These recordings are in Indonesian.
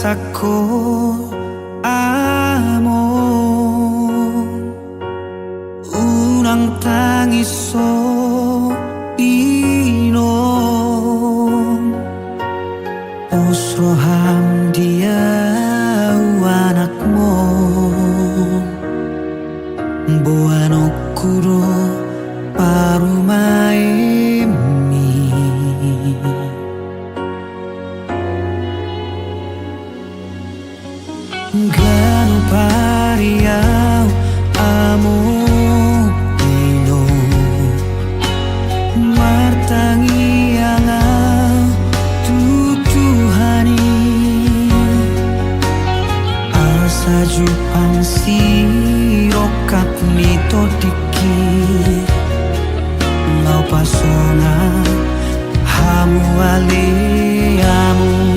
rasaku among unang tangiso inom usroham dia anak mo buan okuro parumaimi ganu pariau amo ino martangi angau tutuhani asa jupang sirokap nito dikit lau pasona hamu ale amu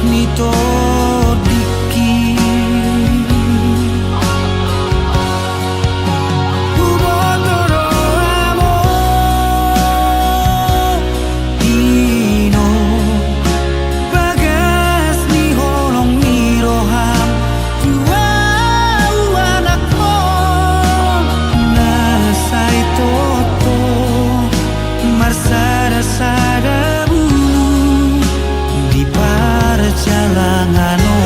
nito diki ubodoro amo ino bagas ni holong ni roham tua anak mo nasai toto marsada sada perjalanano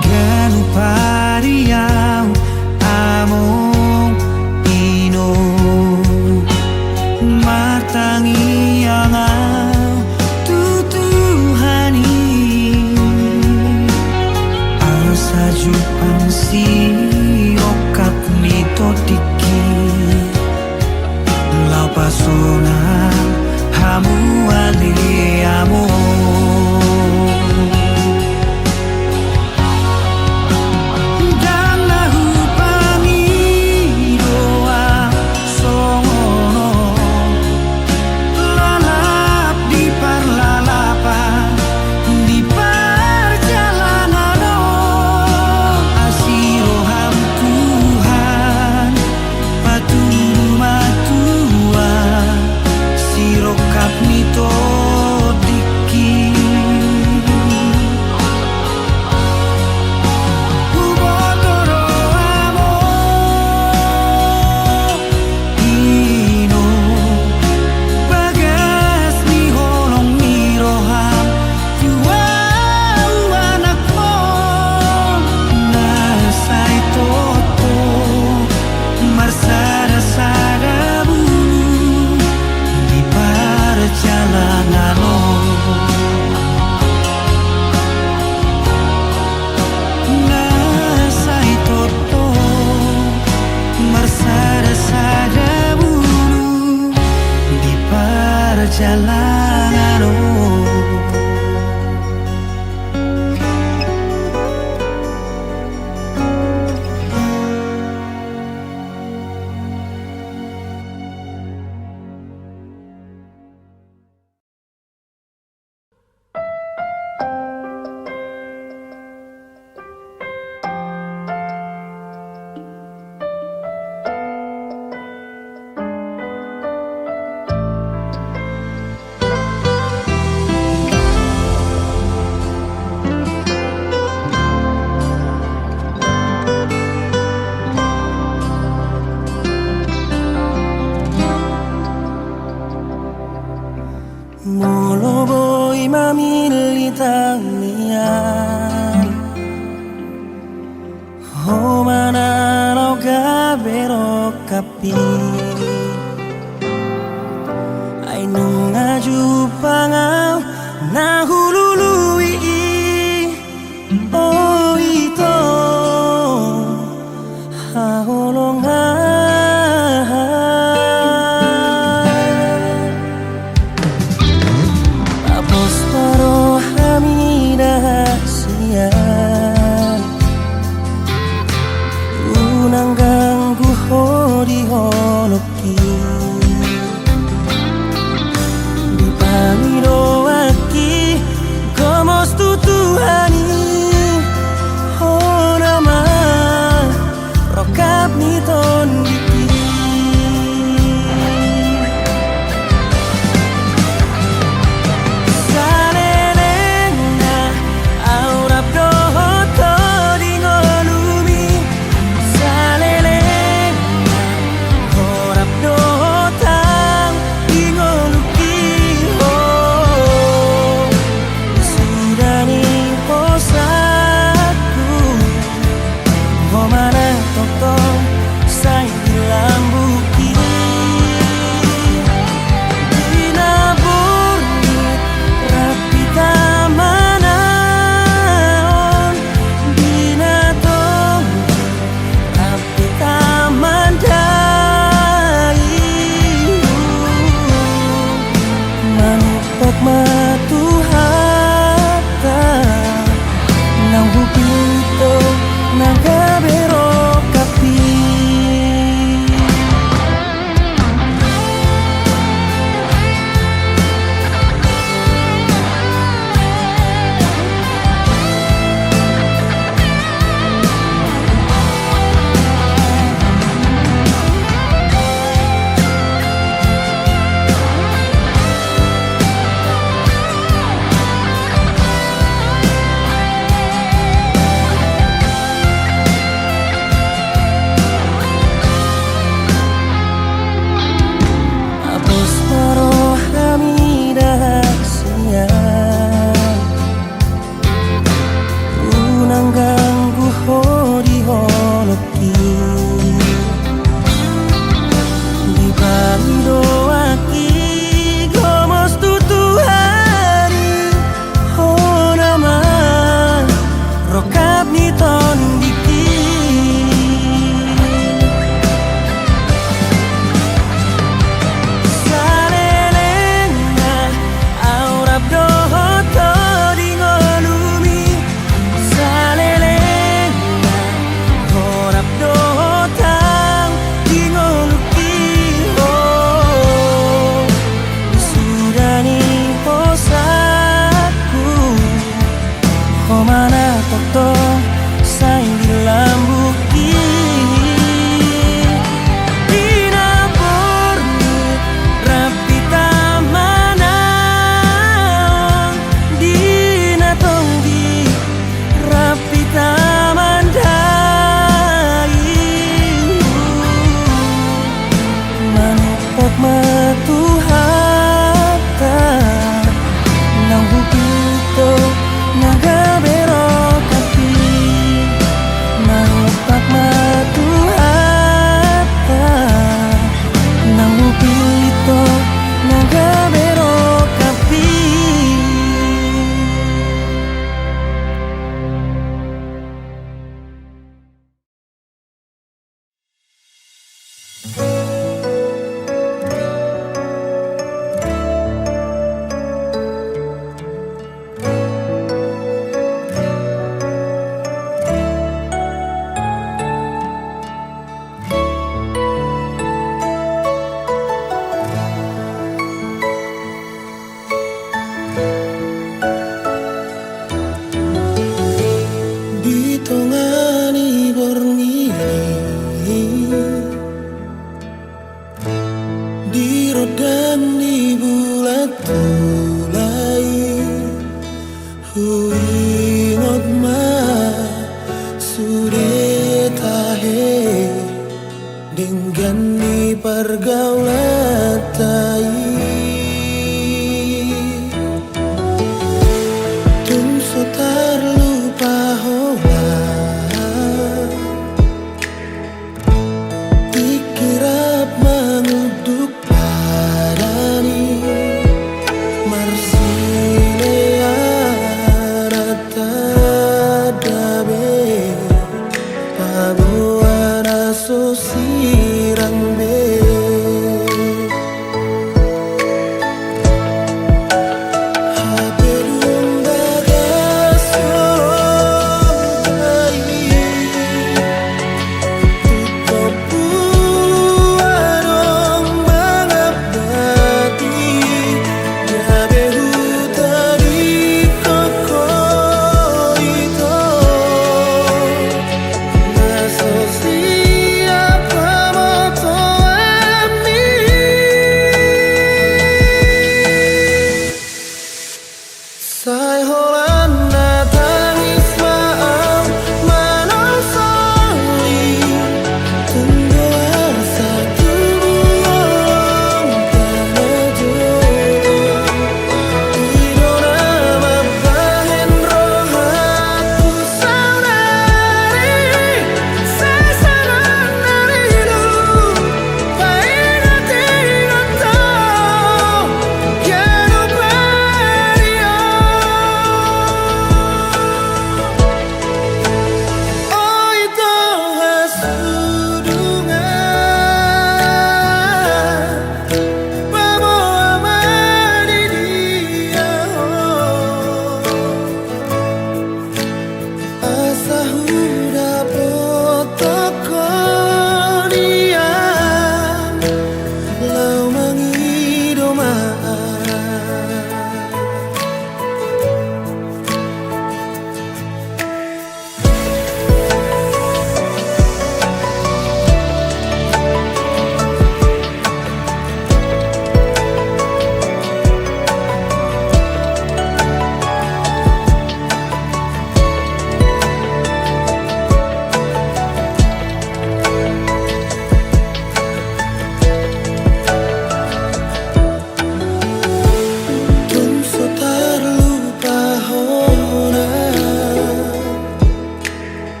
ganu pariau among ino martangi angau tutuhani asa jupang sirokap nito dikit lau pasona hamu ale among perjalanan Molo boy mamili tamian kapi ai nung ngaju pangau na hulului oh ito haholongan tapos paro hamida sian unang ganggu hodi holoki di pangiro aki komos tutuhani oh nama rokap ni ton diki salelena aurap dohoto di ngolumi salelena horap dohotang di ngoluki oh sudah ni posaku oh mana totong say lambuki dinaburi rapi tamanaon dinatong rapi tamandayu manupok matuhata nang hupito nagabero kapi apos paro hamida sian unang ganggu hodi holoki di pangiro aki gomos tutuhani oh nama rokap ni ton diki salelena aurap dohoto di ngolumi salelena horap dohotang di ngoluki oh sudah ni posaku oh mana toto say dilambuki dinapurni rapi tamanang dinatonggi rapi tamandayu manupok matuhata nang hupito nagabero kapi manupak matuhata nang hupito nagabero kapi ditongani borngili dirodang di bulat tulai huingot ma suretahe dengan di pergaulatai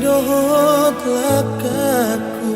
dohot lakaku.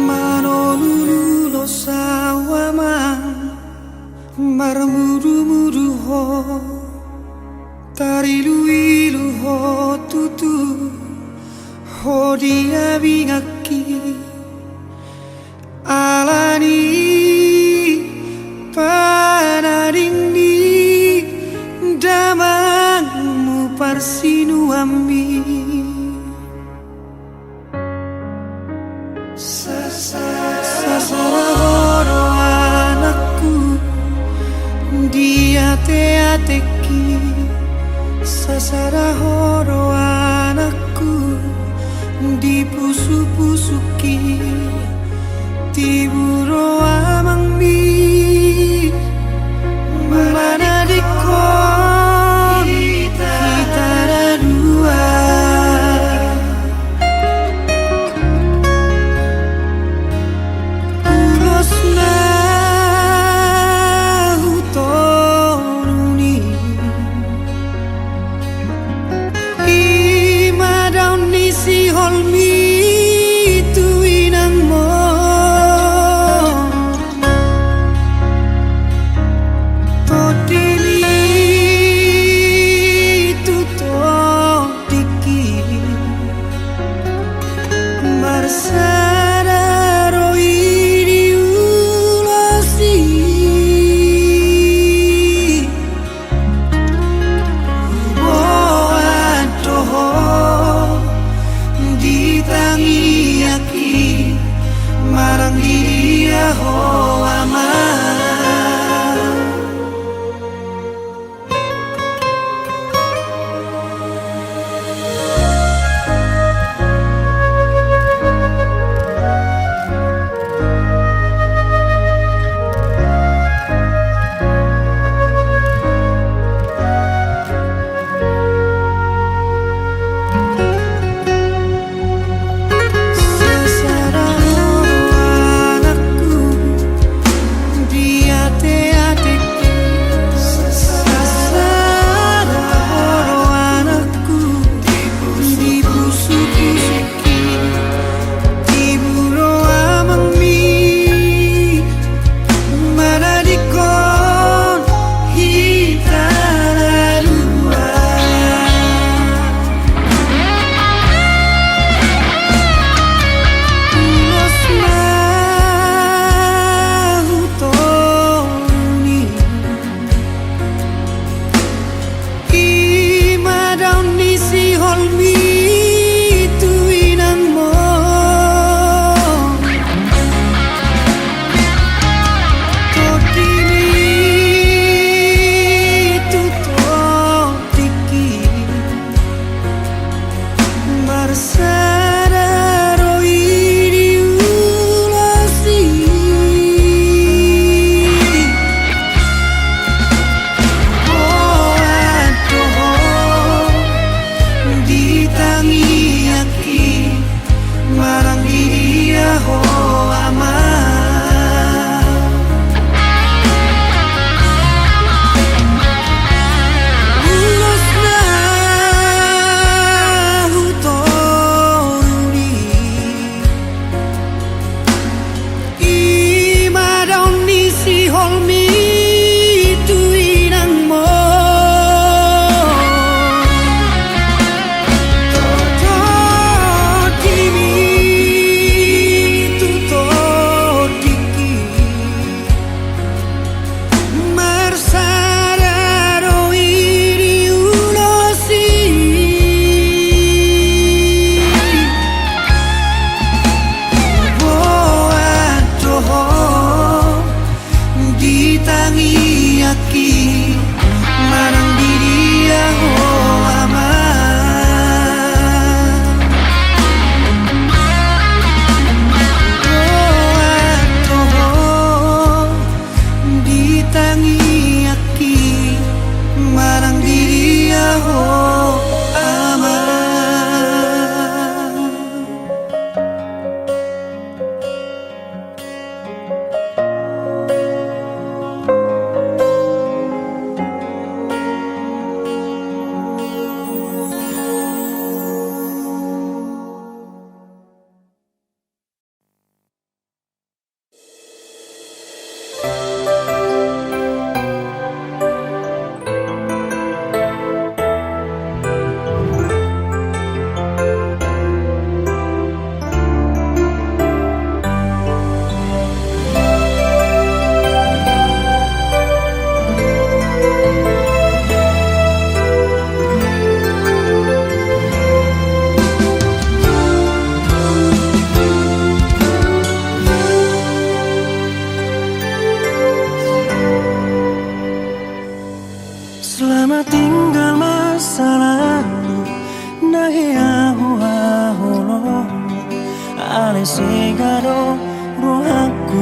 Manolulu lo sawamang marmuru-muru ho tarilu-ilu ho tutu ho dia bingaki alani panadingni damangmu parsinu ambi sasara horo anakku dia te-ateki sasara horo anakku dipusu-pusuki tiburo amang mi mana dikon kita ada dua. Si holmi tu inang mo todili tu todiki marsara ini ulasi ditangi aki marang dia ho aman.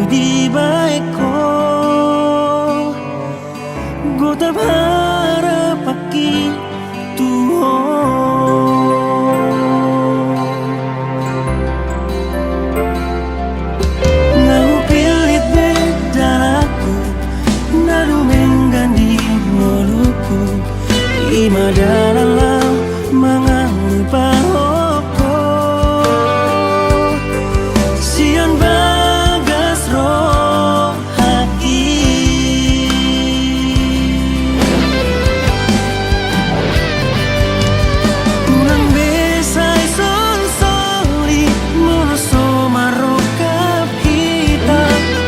di baik ko Gota para paki tuho Nau pilit bedalaku Nadu menggandi moluku Ima dalam mangangpa hoko Sian bagas roh hati Unang besay sol-soli Monoso marokap kita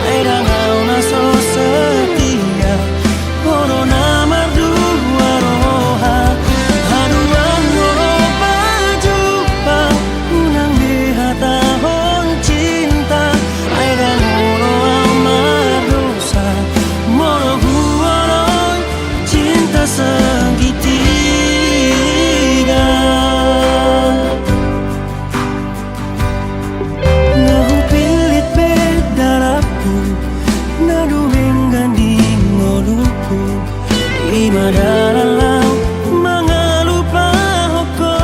Ay dangaw na so setia Oro na mardua roha Haduan moro pajupa Unang behatahon cinta Ay dangoro amar dosa Moro huoroy cinta segitiga Nahupilit bedaraku Nadu mengganding moluku Ima dalam mangalupa hoko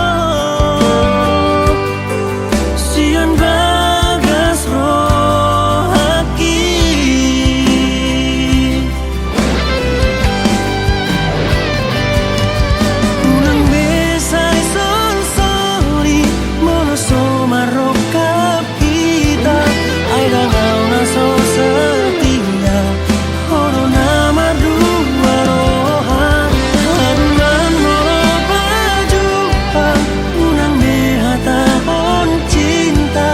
Sian bagas roh haki Unang besay sol-soli Monoso marokap kita Ay dangaw na so setia Oro na mardua roha Haduan moro pajupa Unang behatahon cinta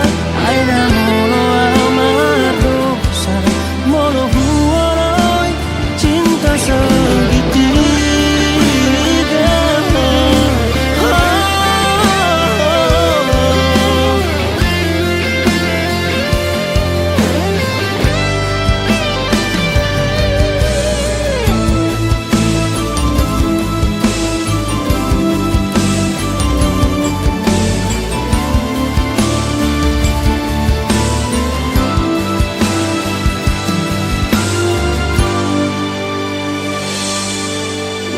Ay dangolo amar dosa Molo huoroy cinta segitiga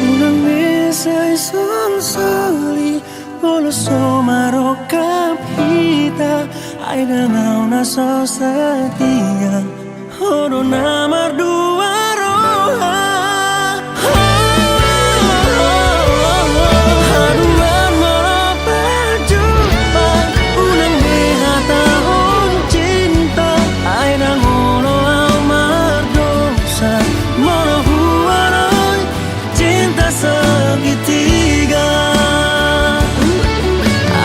Unang besay sol-soli Monoso marokap kita Ay dangaw na so setia Oro na mardua roha Haduan moro pajupa Unang behatahon cinta Ay dangolo amar dosa Moro huoroy cinta segitiga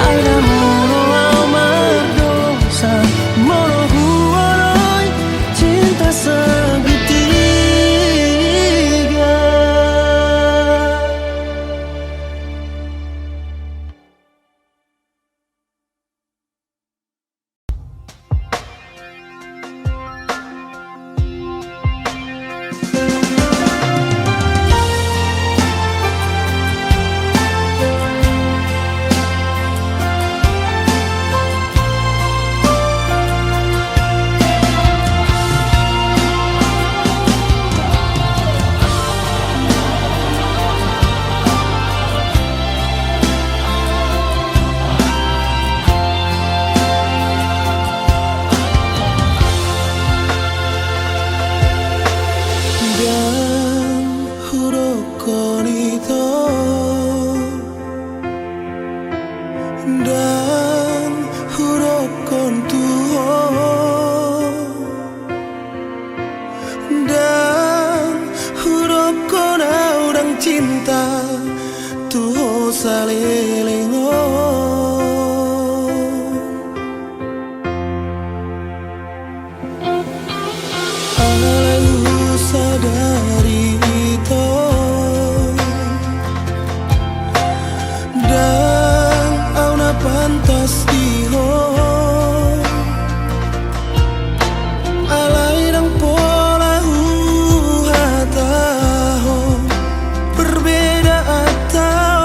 Ay dangolo amar dosa Moro huoroy cinta segitiga Dan hurokon itu Dan hurokon tuho Dan hurokon orang cinta Tuho salelengo sadari itu dan auna pantas diho alai dang pola hataho berbeda atau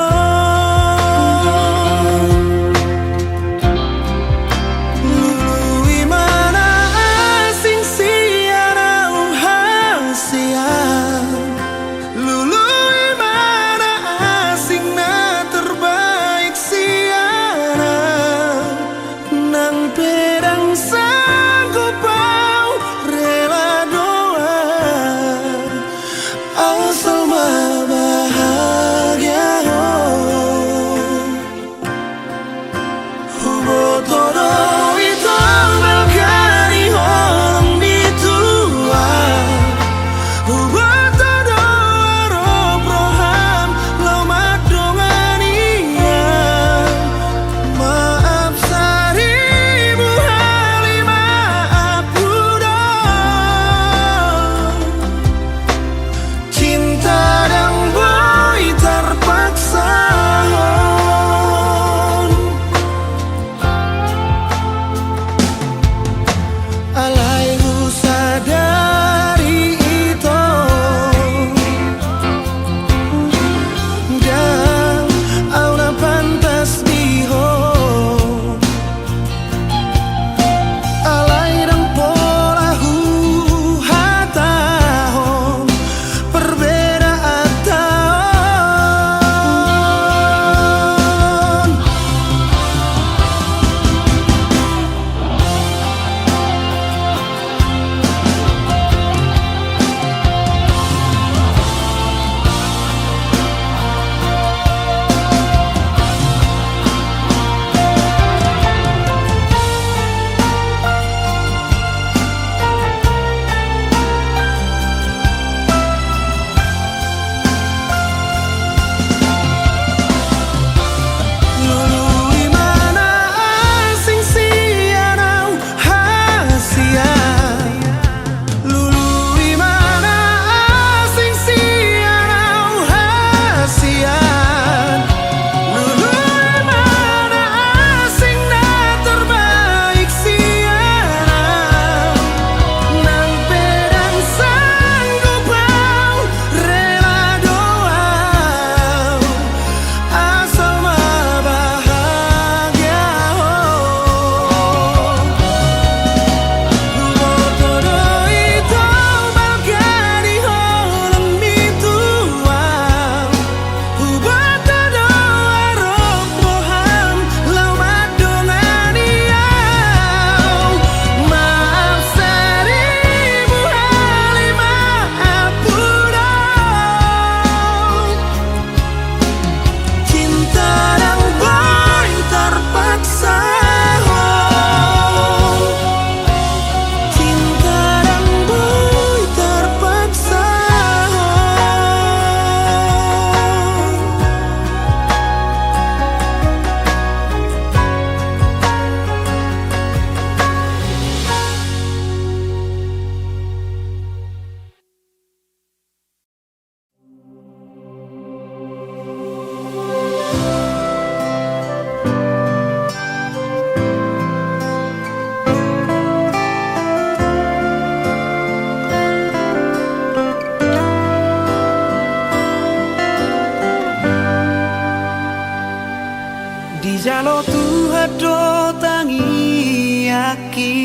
Kalau Tuhan do tangi aki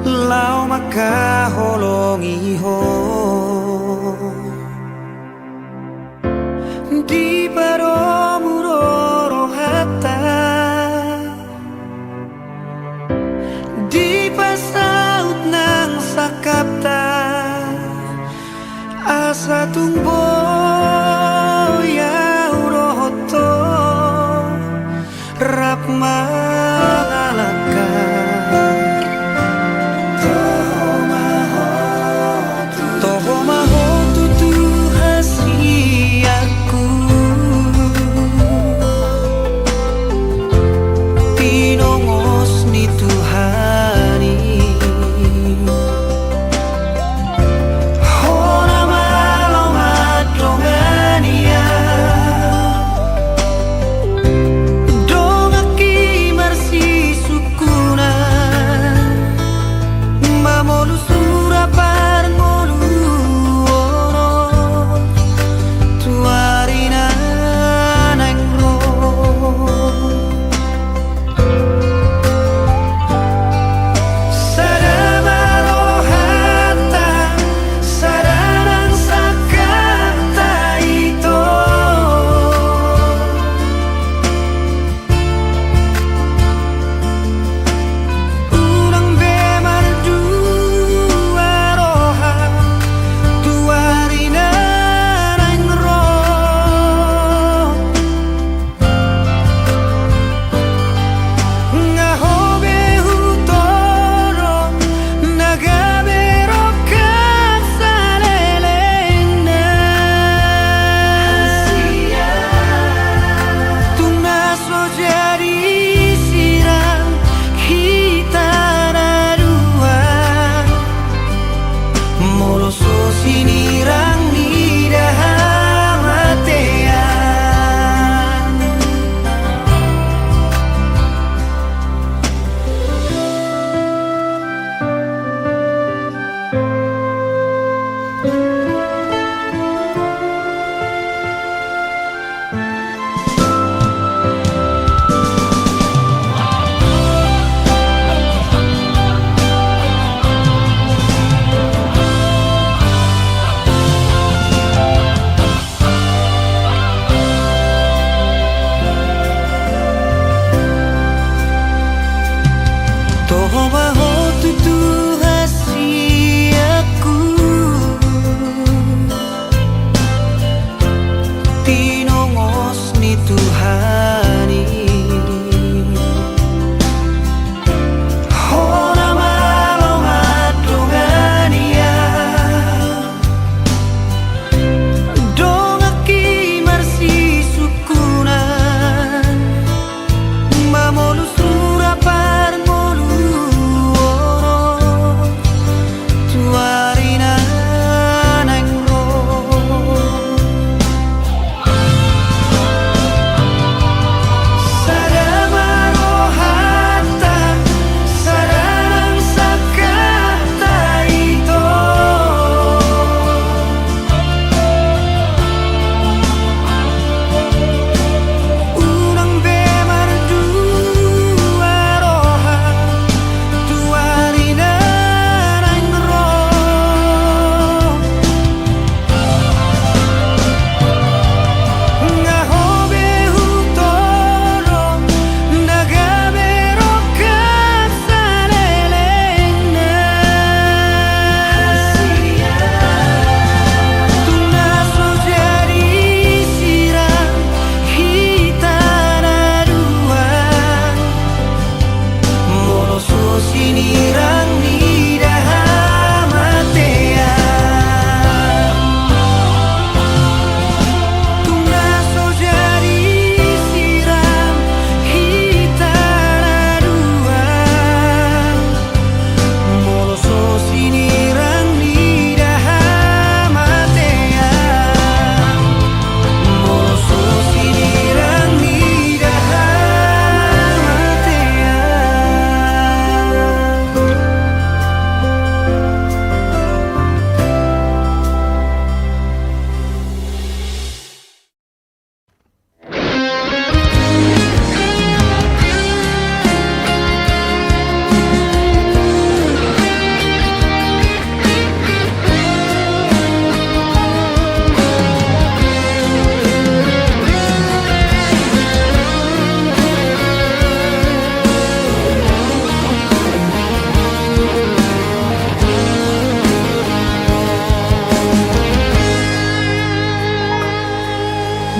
lau maka holongi ho di paromuro hata di pasaut nang sakapta asa tungbo ya uroto rap malaka toho maho tutu hasiaku pinongos ni Tuhani hona malo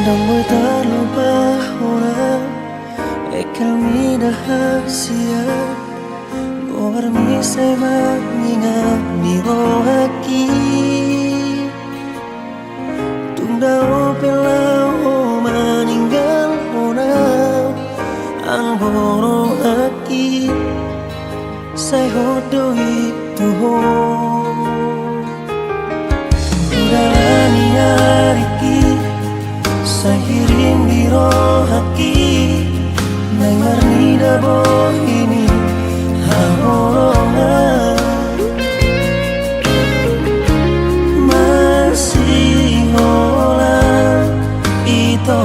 Dong boy terlupa orang Ekel mi rahasia Gobar mi say mengingat di rohaki Tungdao pelau meninggal orang Ang borong hati Say hodoi tuho Udalani ariki Say hirim di rohaki Nang marnida boh ini Hahorongan Masih ngolah Ito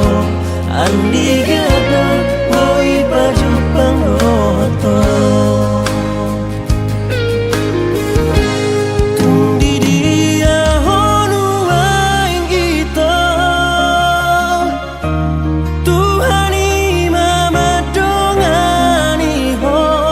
Andi gada Boy baju panggoto Tundi dia honu aing kita Tuhani mama dongani ho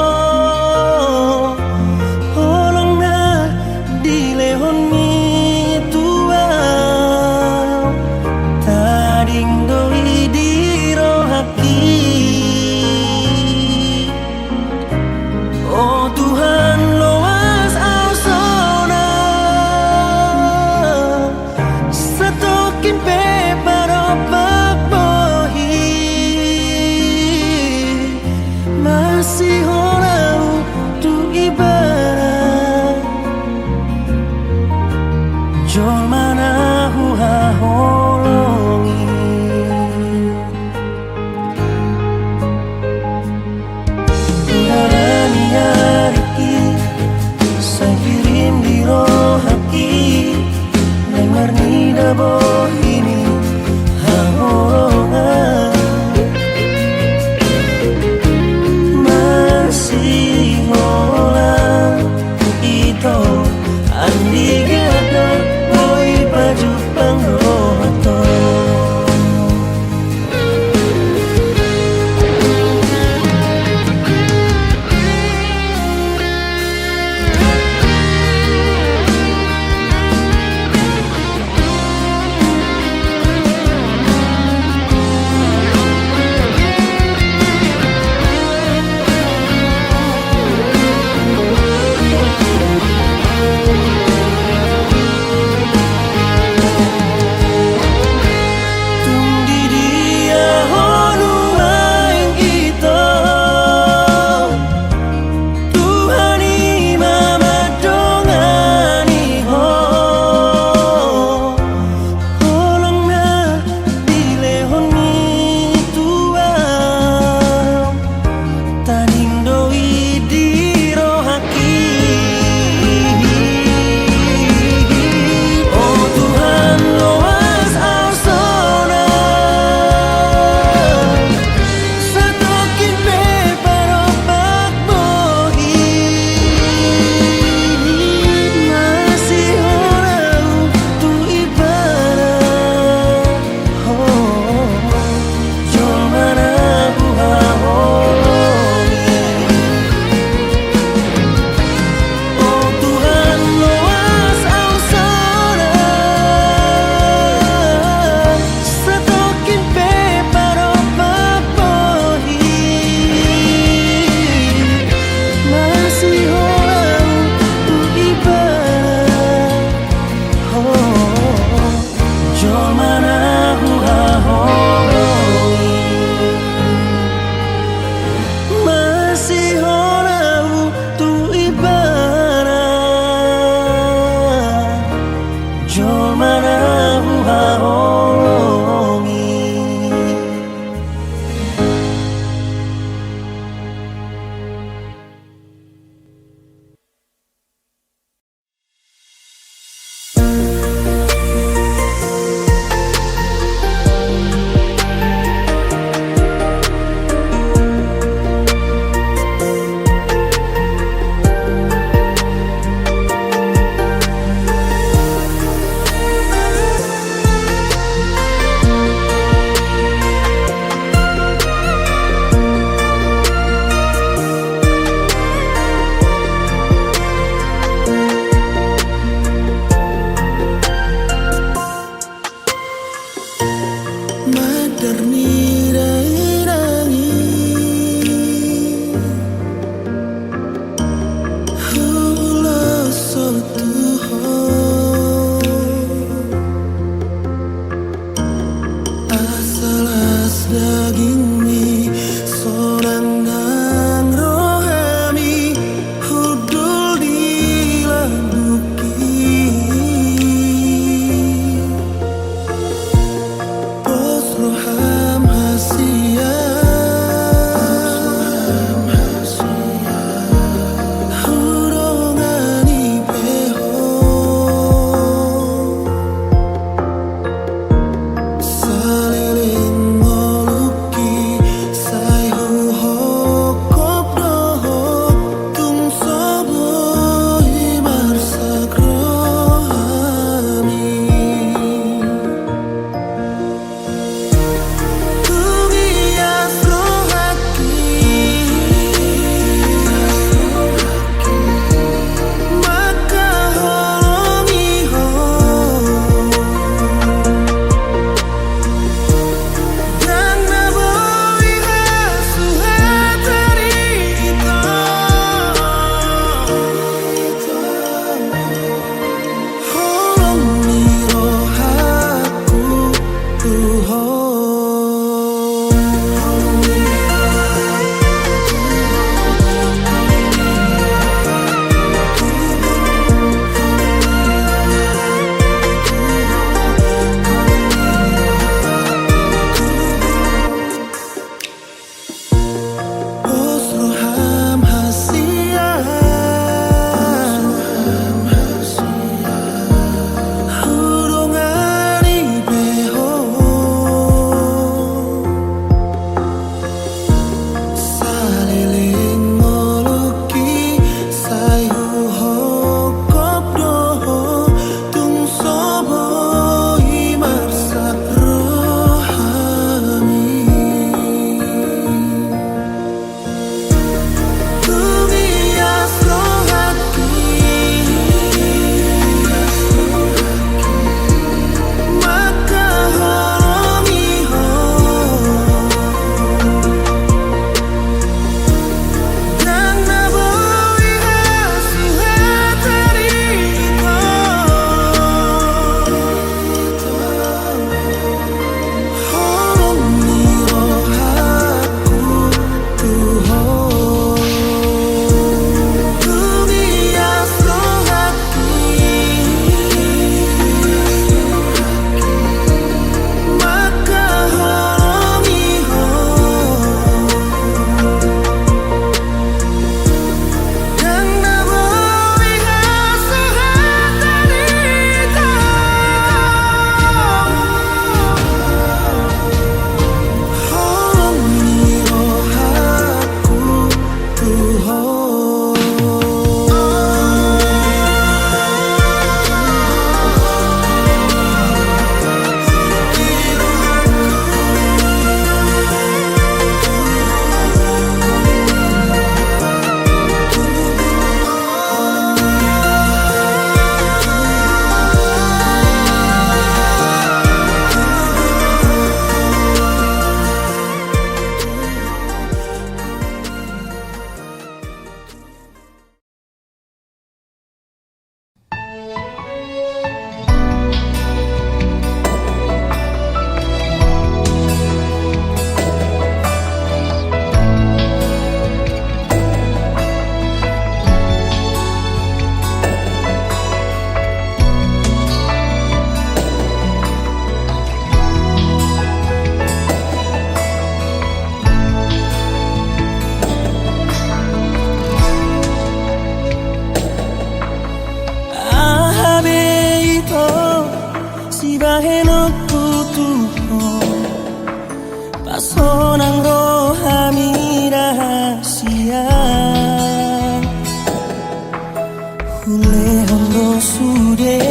sude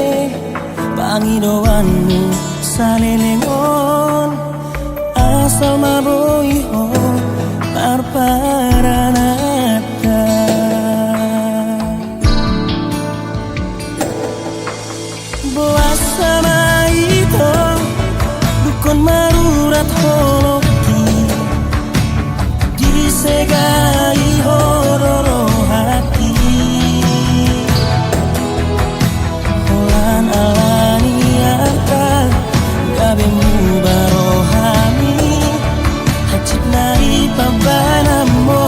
pangidoanmu salelengon asal maboi ho parparanata boas sama itu dukun marurat holoki disegai hororo hati holan alani arta gabemu barohami hajib nai pabanamo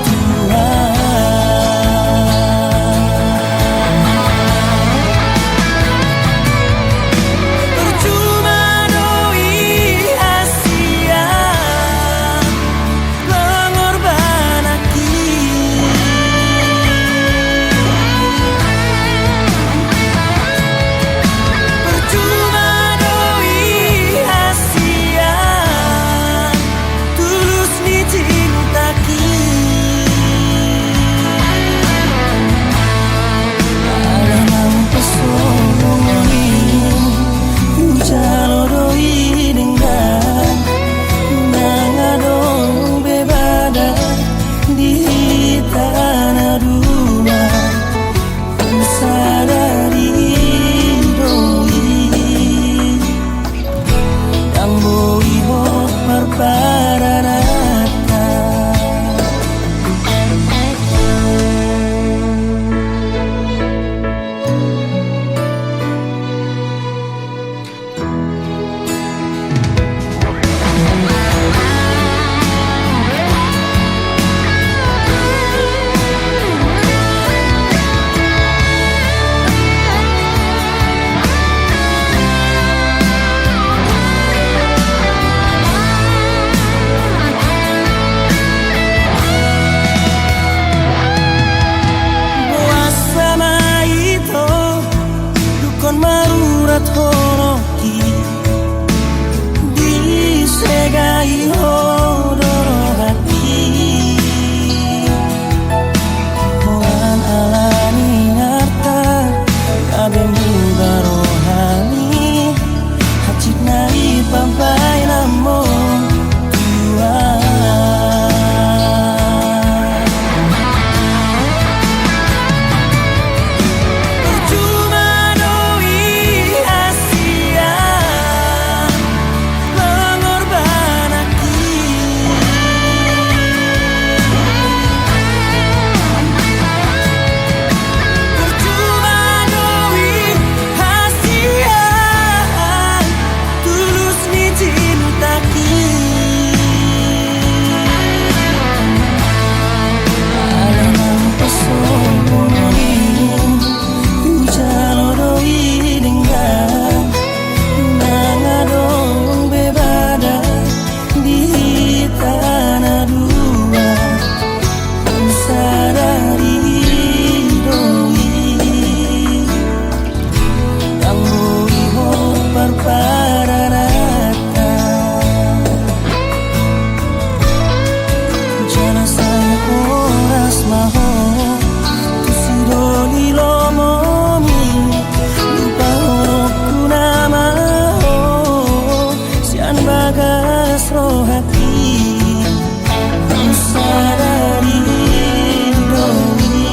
Tuhan. Percuma doi asia pengorban aki percuma doi asia tulus dicintaki alam pesoni ujalo doi dengan nangadong bebada di tanah dua sadari doi yang boi ho parparanata boas sama itu dukun marurat holoki disegai hodoro hati holan alani harta kabemu barohani hajib nai pampai namo Tuhan. Percuma doi asia pengorban aki percuma doi asia tulus dicintaki alam pesoni ujalo doi dengan nangadong bebada di tanah dua sadari doi yang boi ho parparanata jana saya oras maho tusidoni lomomi lupa horoku nama ho sian bagas rohati sadari doi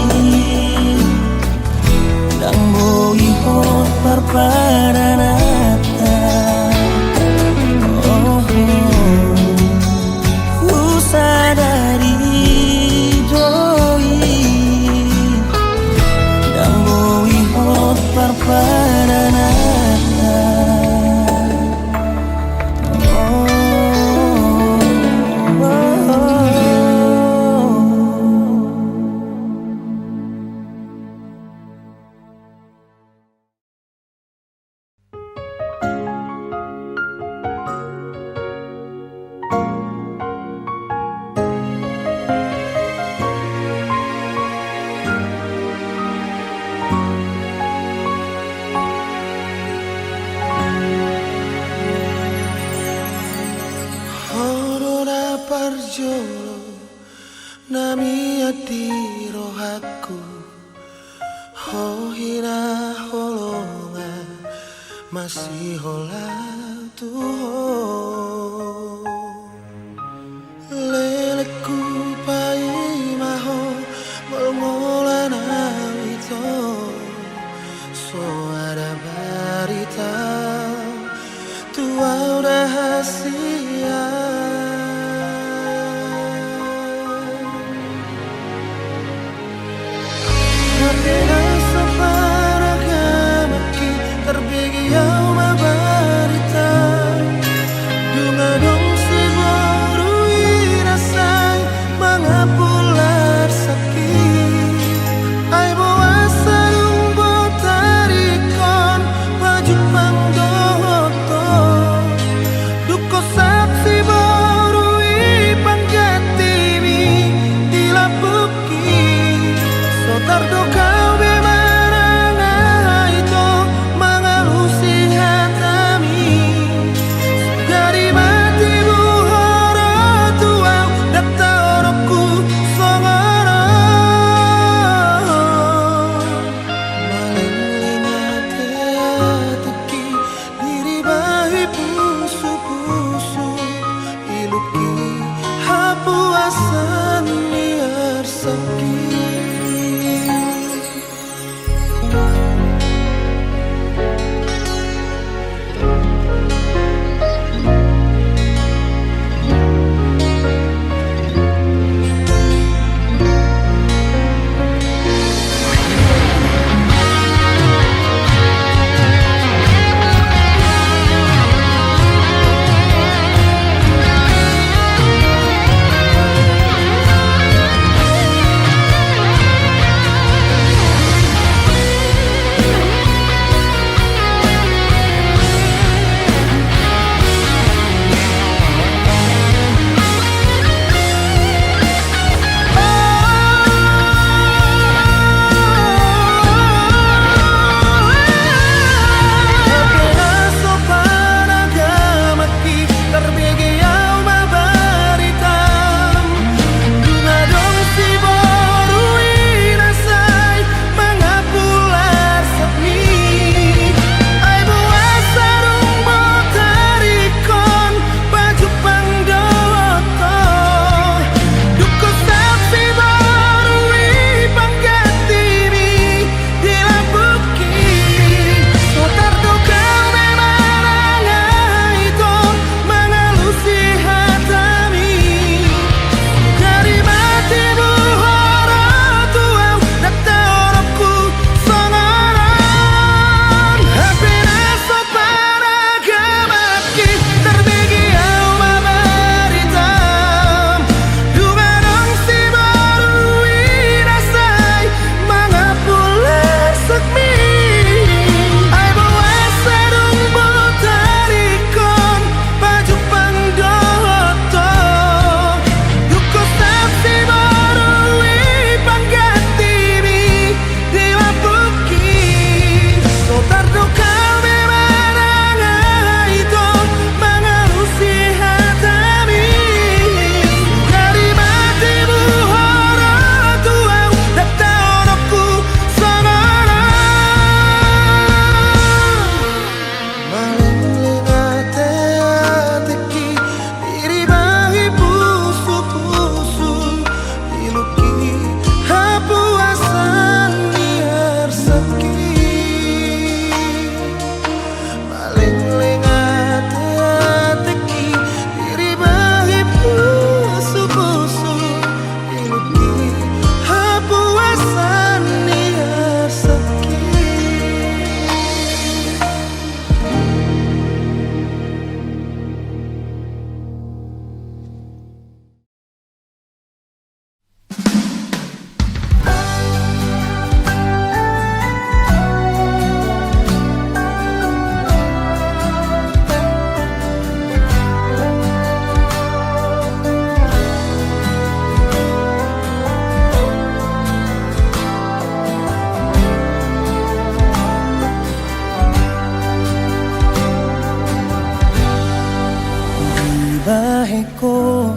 dan boi ho parparanata sadari doi dan boi ho parparanata parjolo nami ati rohaku Hira holonga masih hola tuh leleku pai maho molmolana itu so ada berita tua rahasia apenas separagama-ki terbigau mabarita dunga dong siboru irasai mangapular sakit ai bawa sarung botarikon baju pangdoto duko saksi boru ipanggatiwi dilapuki sotar doka hapuasan liar sakit baheko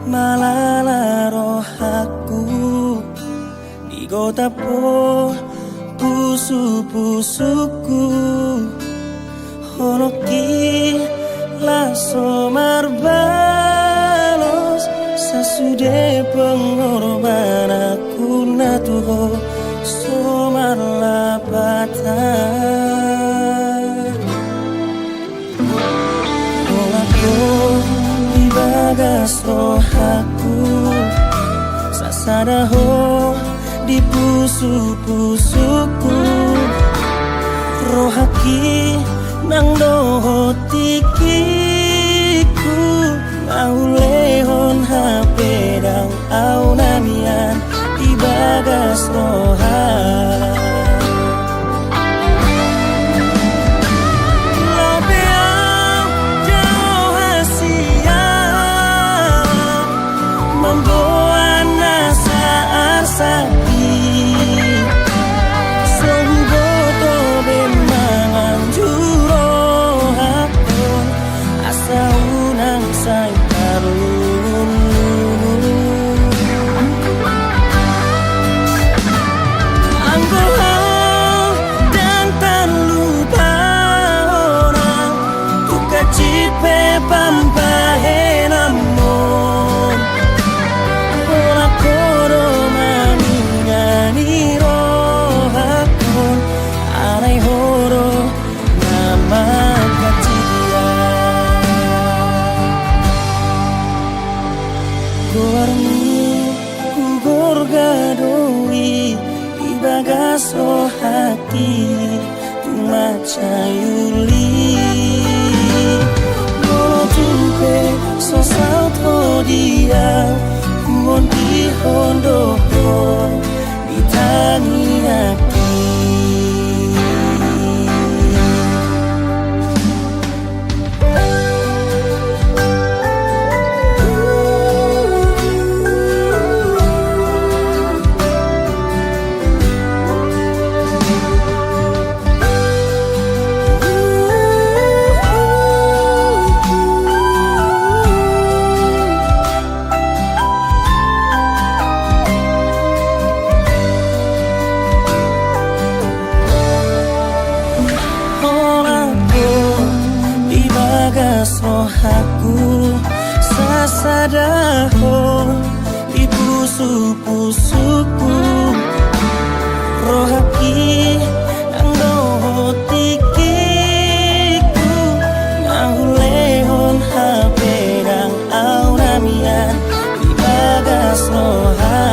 malala rohaku di kota po pusu-pusuku Honoki laso marbalos Sasude pengorbananku natuho somar lapatan Olako dibagas rohaku Sasadaho di pusu-pusuku Rohaki nang doho tikiku Aulehon hape dang au namian Ibagas roha Lobeau jauh hasia Membawa nasa arsaki Songgoto bemangan juro hakon Asa unang say tarun Anggohau dan tak lupa orang Tuka cipe pampahe namun Ola koro mamingani rohakon Arai horo nama katidia Gorni gugur gadoi Ibagas rohaki Tumaca yuli Goro tupe sosau todia Kuon di hondoho Ditani aki Rohaku sasadaho di pusu-pusuku Rohaki nang doho tikiku Ngahulehon hape dang au namian Ibagas roha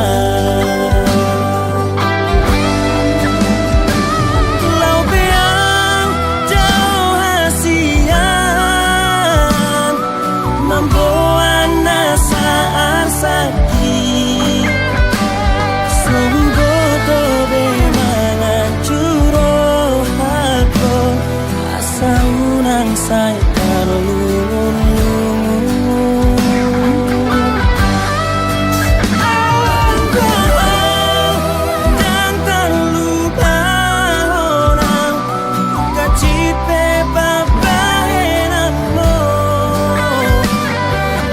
Say tarulun dan tak lupa orang Kacipe papahenakmo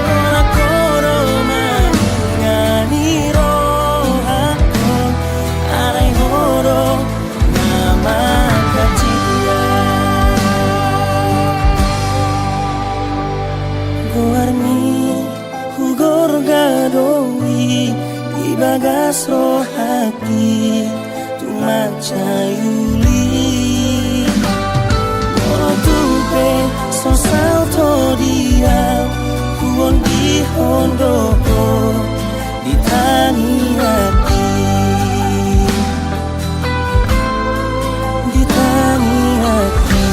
Ola koro maningani rohakon Arai horo nama katidia Goarni hugor gadoi Ibagas rohaki Tumaca yuli Goro tupe sosau todia Kuon di hondoho Ditani aki Ditani aki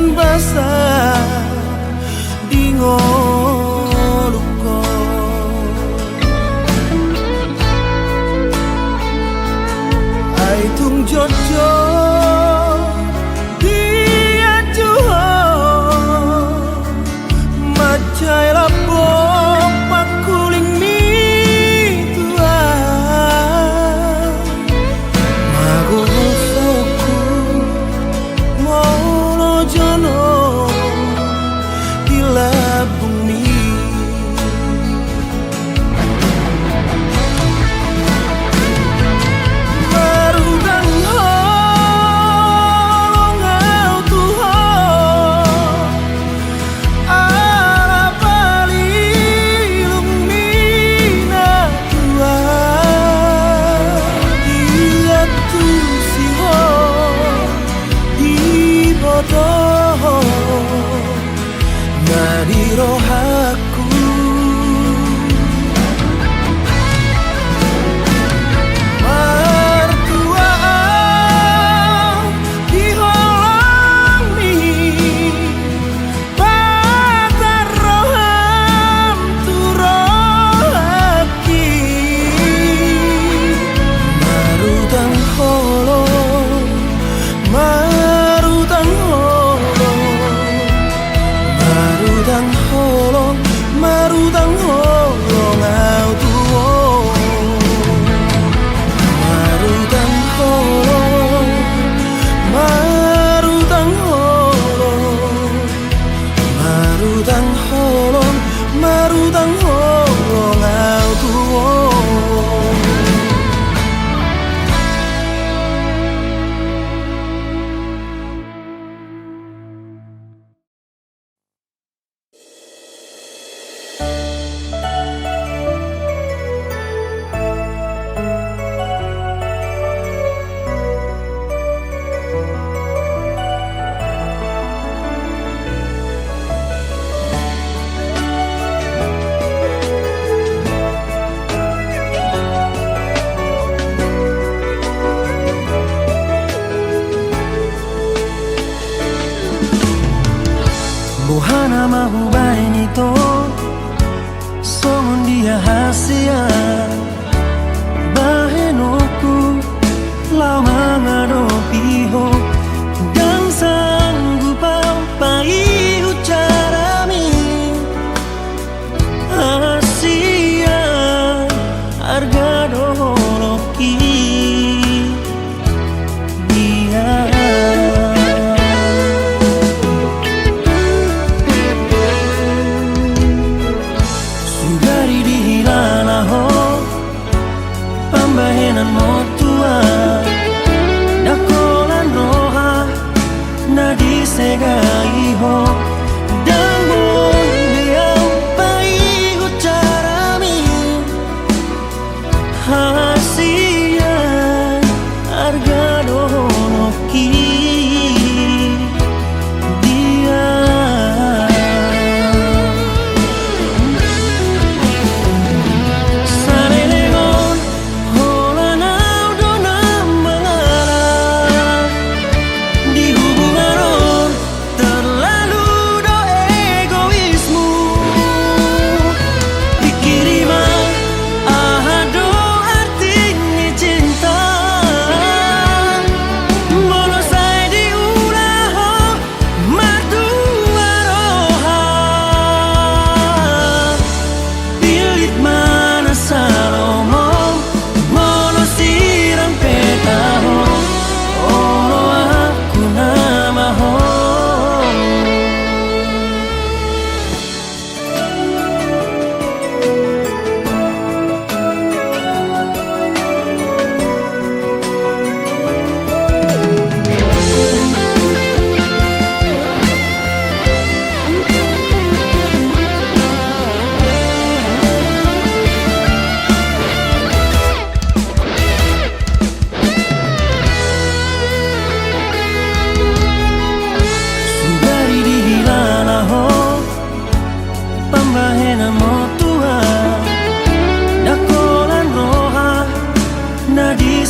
dan basah di ngoluko. Ai tung jojo dia juho macai lapo pakuling mi tua mago soku molo jono dilabung mi marudang holong au tuho ala palilung mina tua dia tu siho di bodoh dari rohaku. Mertua di holang mi batar roham tu rohaki marutang holong marutang holong marudang holong marudang holong au tuo marudang holong marudang holong marudang holong marudang holong au tuo. Buhana mahu baini to songon dia hasia bahenoku lau mangado piho dan sanggup pai ucarami hasia harga doloki dia pambahenan motua dakolan roha na disegai ho dangon biau pai ucarami hasia harga doloki dia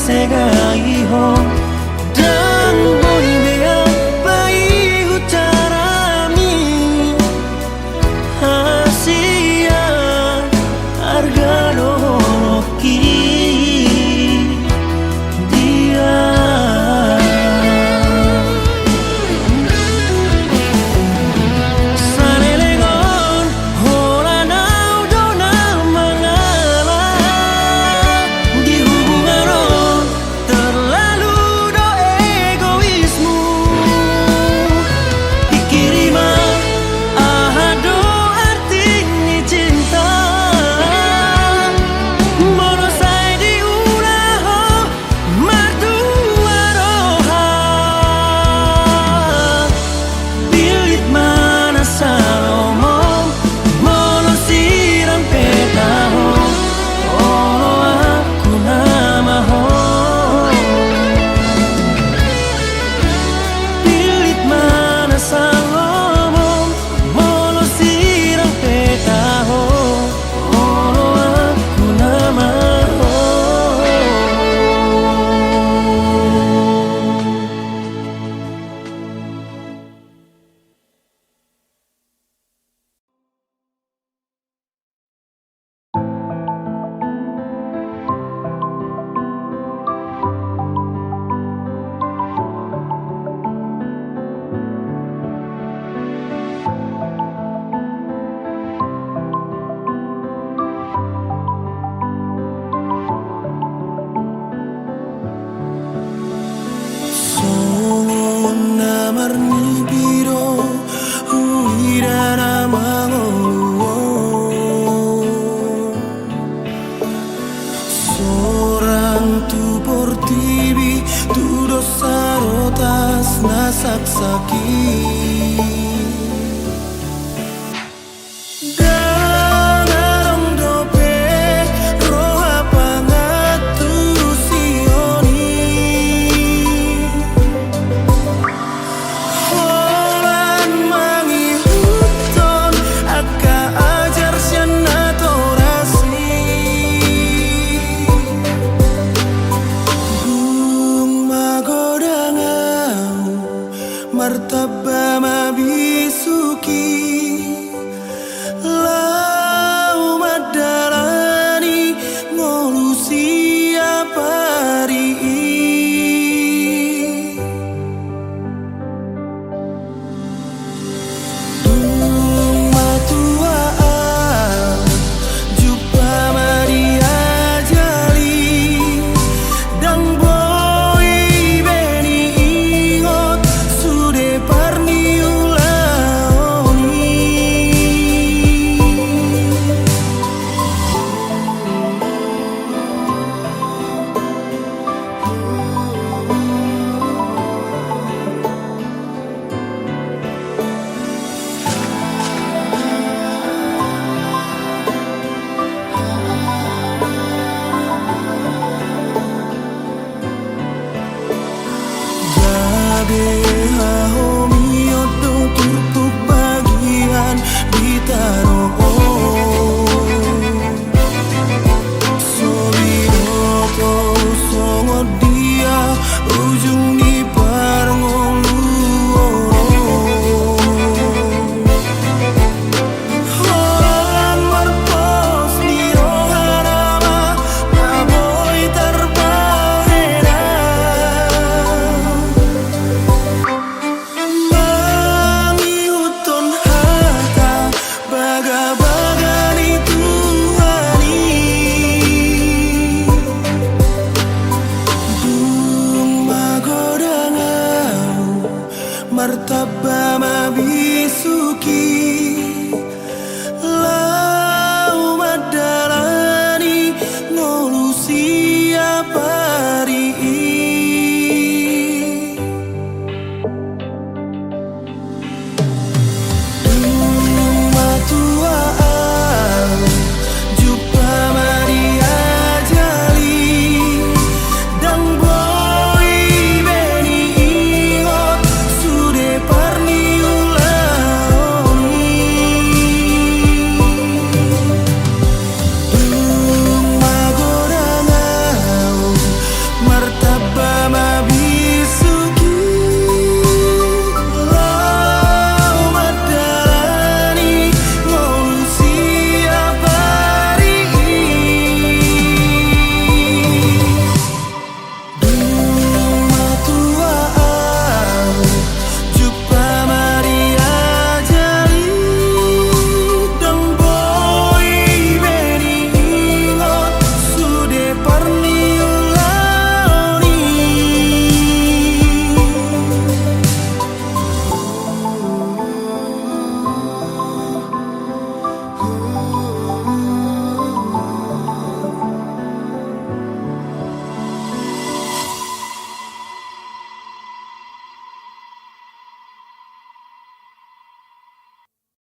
segai ho dan boy bea pai ucara sakit. Martaba mabisuki lau madalani ngolusi apari dung matuaan jumpa Maria jali dang boy beni ingot sude parni ulaoni. Gabe hahomi odo turpuk bagian bitaro Sobiroto songo dia ujung di parngolu Orang marpos di rohanama naboy terbahena Mangiuton hata baga-bagani Tuhani dung magodangau martaba mabisuki lau madalani ngolusi apari